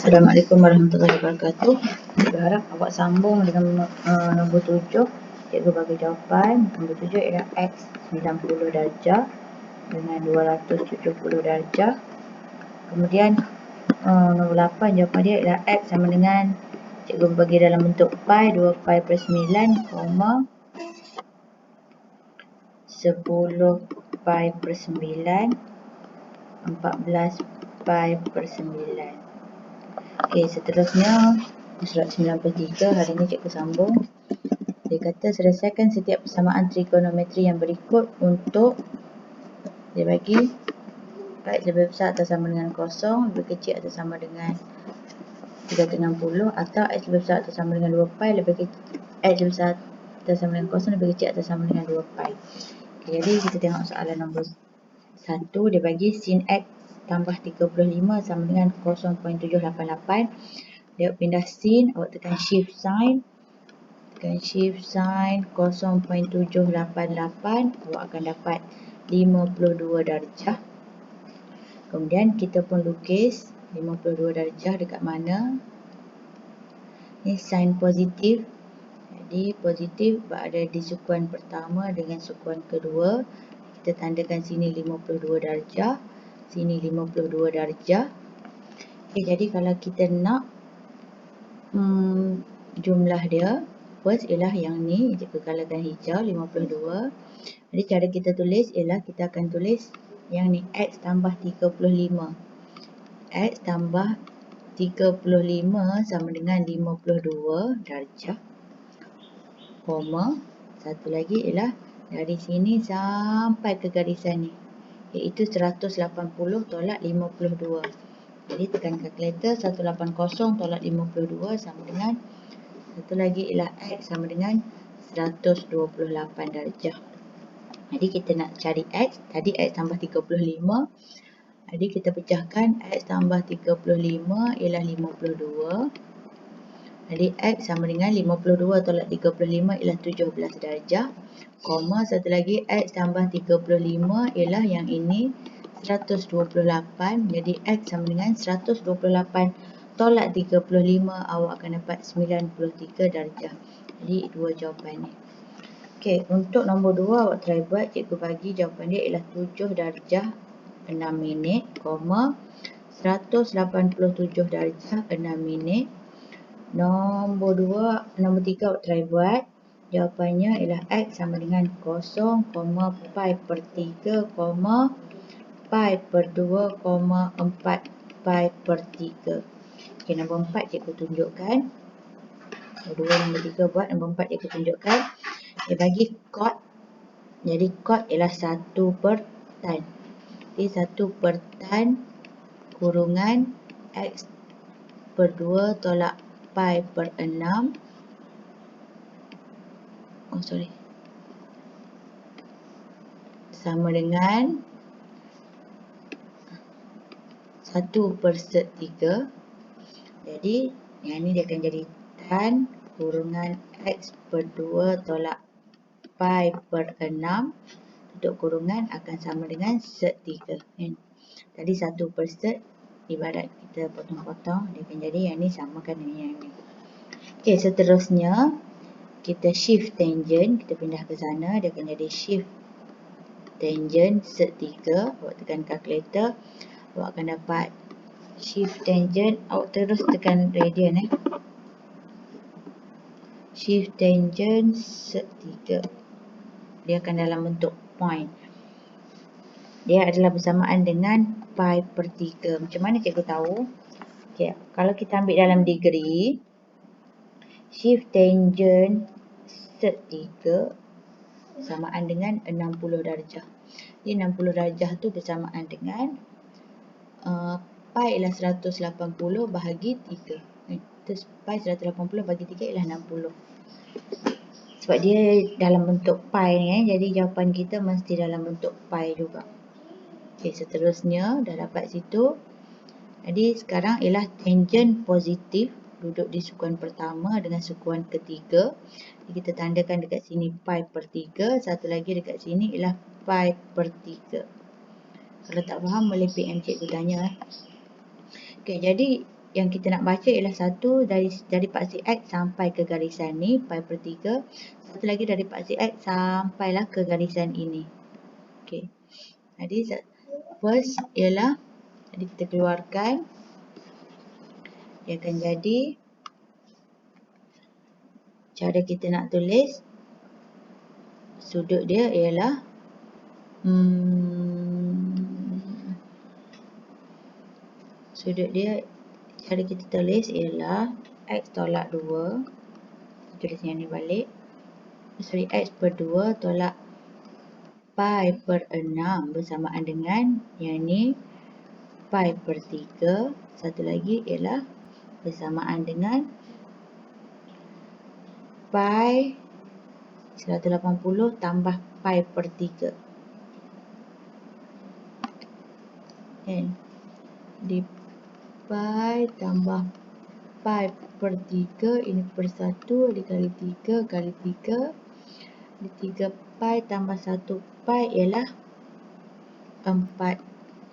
Assalamualaikum warahmatullahi wabarakatuh. Saya berharap awak sambung dengan nombor 7. Cikgu bagi jawapan. Nombor 7 ialah X 90 darjah dengan 270 darjah. Kemudian nombor 8 jawapan dia ialah X sama dengan, cikgu bagi dalam bentuk pi, 2 pi per 9, 10 pi per 9, 14 pi per 9. Okey, seterusnya surat 93 hari ini cikgu sambung. Dia kata selesaikan setiap persamaan trigonometri yang berikut untuk dia bagi X lebih besar atau sama dengan 0, lebih kecil atau sama dengan 360, atau X lebih besar atau sama dengan 2 pi, lebih kecil, X lebih besar atau sama dengan 0, lebih kecil atau sama dengan 2 pi. Okay, jadi kita tengok soalan nombor 1. Dia bagi sin X tambah 35 sama dengan 0.788. Dia pindah sin, awak tekan shift sign. Tekan shift sign 0.788, awak akan dapat 52 darjah. Kemudian kita pun lukis 52 darjah dekat mana. Ini sign positif. Jadi positif berada di sukuan pertama dengan sukuan kedua. Kita tandakan sini 52 darjah, sini 52 darjah. Okay, jadi kalau kita nak jumlah dia, first ialah yang ni, cikgu colorkan hijau 52. Jadi cara kita tulis ialah kita akan tulis yang ni X tambah 35. X tambah 35 sama dengan 52 darjah. Koma, satu lagi ialah dari sini sampai ke garisan ni, iaitu 180 tolak 52. Jadi tekan kalkulator, 180 tolak 52 sama dengan, satu lagi ialah X sama dengan 128 darjah. Jadi kita nak cari X, tadi X tambah 35. Jadi kita pecahkan, X tambah 35 ialah 52. Jadi X sama dengan 52 tolak 35 ialah 17 darjah. Koma, satu lagi X tambah 35 ialah yang ini 128. Jadi X sama dengan 128 tolak 35, awak akan dapat 93 darjah. Jadi dua jawapan ni. Okey, untuk nombor 2 awak try buat. Cikgu bagi jawapan dia ialah 7 darjah 6 minit, 187 darjah 6 minit. Nombor 3 awak try buat. Jawapannya ialah X sama dengan 0, pi per 3, pi per 2, 4 pi per 3. Okey, nombor 4 cikgu tunjukkan. Nombor 2, nombor 3 buat. Nombor 4 cikgu tunjukkan. Dia bagi cot. Jadi cot ialah 1 per tan. Jadi 1 per tan kurungan X per 2 tolak pi per 6. Sama dengan 1 per sek 3. Jadi yang ni dia akan jadi tan kurungan X per 2 tolak pi per 6. Tutup kurungan akan sama dengan sek 3. Tadi 1 per sek, ibarat kita potong-potong, dia akan jadi yang ni samakan dengan yang ni. Okey, seterusnya kita shift tangent, kita pindah ke sana, dia akan jadi shift tangent sek 3. Awak tekan kalkulator, awak akan dapat shift tangent, awak terus tekan radian shift tangent sek 3. Dia akan dalam bentuk point. Dia adalah bersamaan dengan pi per 3. Macam mana cikgu tahu? Okay, kalau kita ambil dalam degree, shift tangent sek 3 samaan dengan 60 darjah. Jadi 60 darjah tu bersamaan dengan pi ialah 180 bahagi 3. Terus pi 180 bahagi 3 ialah 60. Sebab dia dalam bentuk pi ni, jadi jawapan kita mesti dalam bentuk pi juga. Okey, seterusnya dah dapat situ. Jadi sekarang ialah tangent positif duduk di sukuan pertama dengan sukuan ketiga. Jadi kita tandakan dekat sini pi per 3. Satu lagi dekat sini ialah pi per 3. Kalau tak faham boleh PM cikgu tanya. Okey, jadi yang kita nak baca ialah satu dari paksi X sampai ke garisan ni, pi per 3. Satu lagi dari paksi X sampailah ke garisan ini. Okey. Jadi first ialah, jadi kita keluarkan, dia akan jadi, cara kita nak tulis sudut dia ialah sudut dia, cara kita tulis ialah X tolak 2, tulis yang ni balik, X per 2 tolak pi per 6 bersamaan dengan yang ni pi per 3. Satu lagi ialah bersamaan dengan pi 180 tambah pi per 3. Kan? Di pi tambah pi per 3, ini per 1 dikali 3 kali 3. Di 3 pi tambah 1 pi ialah 4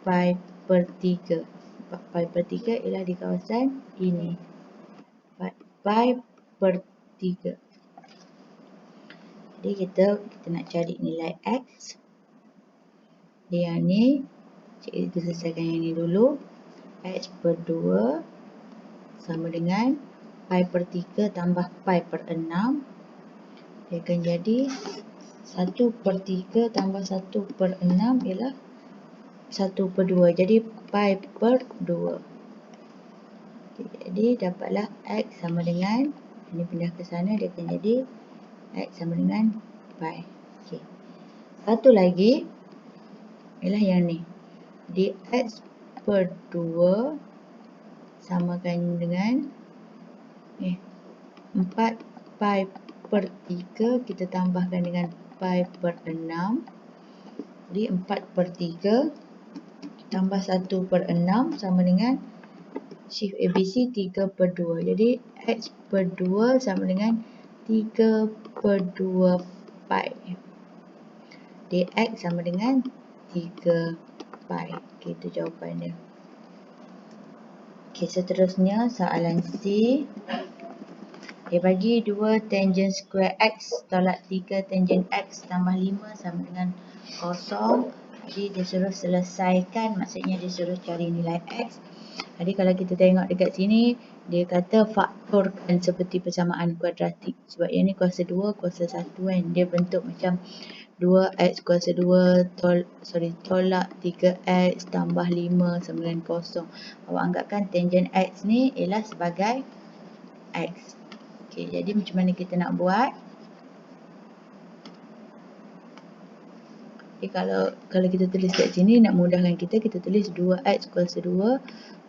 pi per 3. 4 pi per 3 ialah di kawasan ini. 4 pi per 3. Jadi kita nak cari nilai X. Dia yang ni, kita selesaikan yang ni dulu. X per 2 sama dengan pi per 3 tambah pi per 6. Dia akan jadi 1 per 3 tambah 1 per 6 ialah 1 per 2. Jadi pi per 2. Okay, jadi dapatlah X sama dengan, ini pindah ke sana, dia akan jadi X sama dengan pi. Okay. Satu lagi ialah yang ni. Di X per 2 samakan dengan 4 pi per 3, kita tambahkan dengan pi per 6. Jadi 4 per 3 tambah 1 per 6 sama dengan shift ABC 3 per 2. Jadi X per 2 sama dengan 3 per 2 pi. Dx sama dengan 3 pi. Okay, itu jawapan dia. Okay, seterusnya soalan C. Dia bagi 2 tangent square X tolak 3 tangent X tambah 5 sama dengan 0. Jadi dia suruh selesaikan, maksudnya dia suruh cari nilai X. Jadi kalau kita tengok dekat sini, dia kata faktorkan seperti persamaan kuadratik. Sebab yang ni kuasa 2, kuasa 1 kan. Dia bentuk macam 2x kuasa 2 tolak 3x tambah 5 sama dengan 0. Awak anggapkan tangent X ni ialah sebagai X. Okay, jadi macam mana kita nak buat? Okay, kalau kita tulis kat sini, nak mudahkan kita tulis 2x kuasa 2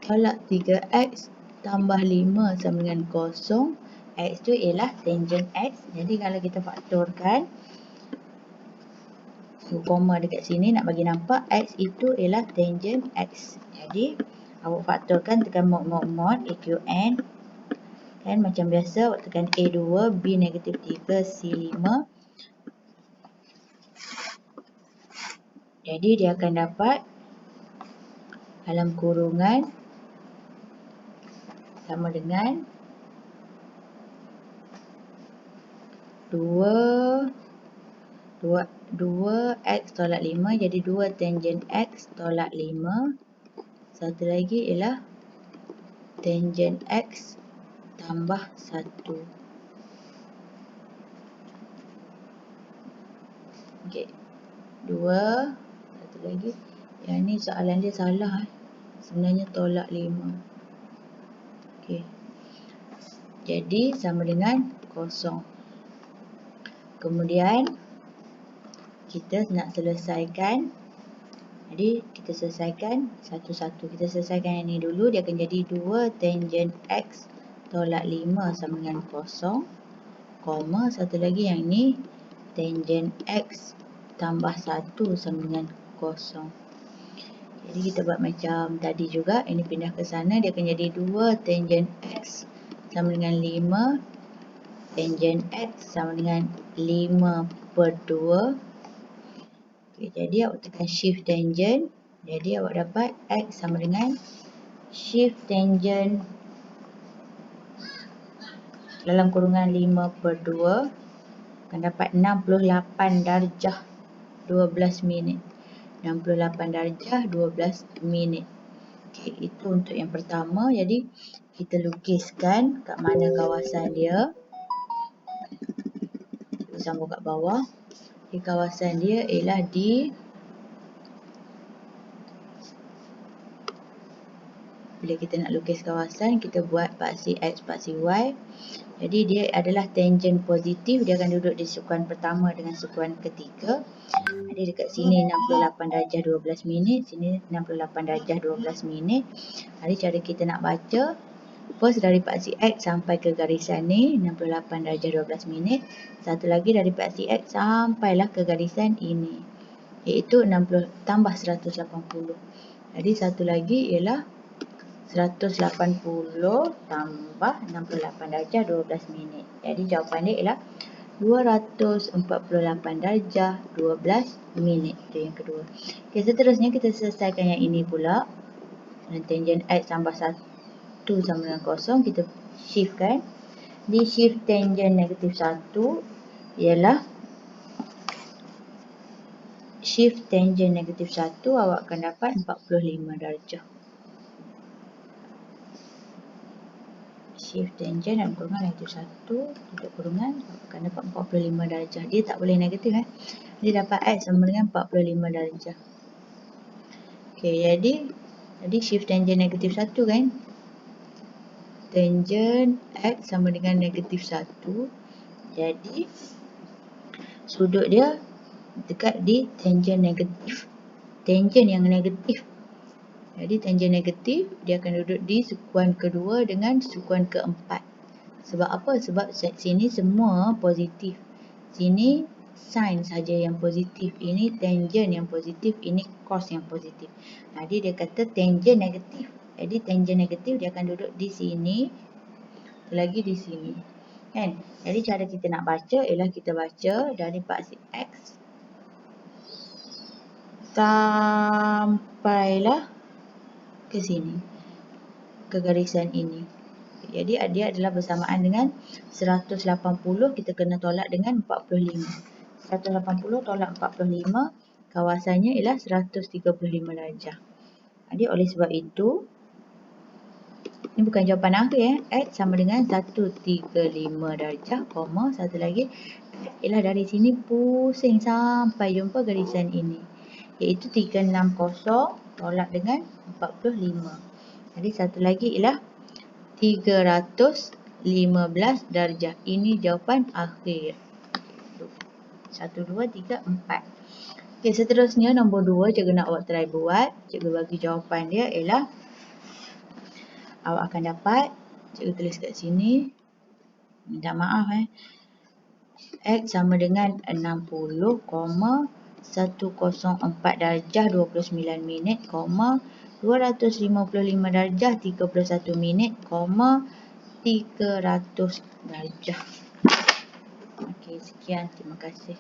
tolak 3x tambah 5 sama dengan 0. X tu ialah tangent X. Jadi kalau kita faktorkan, koma dekat sini nak bagi nampak X itu ialah tangent X. Jadi awak faktorkan, tekan mod EQN. Kan macam biasa, awak tekan A2, B negatif 3, C 5. Jadi dia akan dapat dalam kurungan sama dengan 2x tolak 5. Jadi 2 tangent X tolak 5. Satu lagi ialah tangent X tambah 1. Okey. 2. Satu lagi. Yang ni soalan dia salah. Sebenarnya tolak 5. Okey. Jadi sama dengan 0. Kemudian kita nak selesaikan. Jadi kita selesaikan satu-satu. Kita selesaikan yang ni dulu. Dia akan jadi 2 tangent X tolak 5 sama dengan 0. Koma, satu lagi yang ni tangent X tambah 1 sama dengan 0. Jadi kita buat macam tadi juga. Ini pindah ke sana. Dia akan jadi 2 tangent X sama dengan 5. Tangent X sama dengan 5 per 2. Okay, jadi awak tekan shift tangent. Jadi awak dapat X sama dengan shift tangent dalam kurungan 5/2 akan dapat 68 darjah 12 minit. 68 darjah 12 minit. Okey, itu untuk yang pertama. Jadi kita lukiskan kat mana kawasan dia. Kita sambung kat bawah. Di kawasan dia ialah di, bila kita nak lukis kawasan, kita buat paksi X, paksi Y. Jadi dia adalah tangent positif. Dia akan duduk di sukuan pertama dengan sukuan ketiga. Jadi dekat sini 68 darjah 12 minit. Sini 68 darjah 12 minit. Jadi cara kita nak baca, first dari paksi X sampai ke garisan ni 68 darjah 12 minit. Satu lagi dari paksi X sampailah ke garisan ini, iaitu 60 tambah 180. Jadi satu lagi ialah 180 tambah 68 darjah 12 minit. Jadi jawapan dia ialah 248 darjah 12 minit. Itu yang kedua. Okey, seterusnya kita selesaikan yang ini pula. Dan tangent X tambah 1 sama dengan 0, kita shiftkan. Di shift tangent negatif 1 ialah shift tangent negatif 1, awak akan dapat 45 darjah. Shift tangent dalam kurungan negatif 1 tutup kurungan akan dapat 45 darjah. Dia tak boleh negatif. Dia dapat X sama dengan 45 darjah. Okey, jadi shift tangent negatif 1 kan. Tangent X sama dengan negatif 1. Jadi sudut dia dekat di tangent negatif. Tangent yang negatif. Jadi tangent negatif dia akan duduk di sukuan kedua dengan sukuan keempat. Sebab apa? Sebab sini semua positif. Sini sin saja yang positif. Ini tangent yang positif. Ini cos yang positif. Jadi dia kata tangent negatif. Jadi tangent negatif dia akan duduk di sini. Lagi di sini. Kan? Jadi cara kita nak baca ialah kita baca dari paksi X sampailah ke sini, ke garisan ini. Jadi dia adalah bersamaan dengan 180, kita kena tolak dengan 45. 180 tolak 45, kawasannya ialah 135 darjah. Jadi oleh sebab itu, ini bukan jawapan akhir. X sama dengan 135 darjah, satu lagi ialah dari sini pusing sampai jumpa garisan ini, iaitu 360 tolak dengan 45. Jadi satu lagi ialah 315 darjah. Ini jawapan akhir. 1, 2, 3, 4. Okey, seterusnya nombor 2, cikgu nak awak try buat. Cikgu bagi jawapan dia ialah, awak akan dapat, cikgu tulis kat sini, minta maaf X sama dengan 60,104 darjah 29 minit, 255 darjah 31 minit, 300 darjah. Okey, sekian. Terima kasih.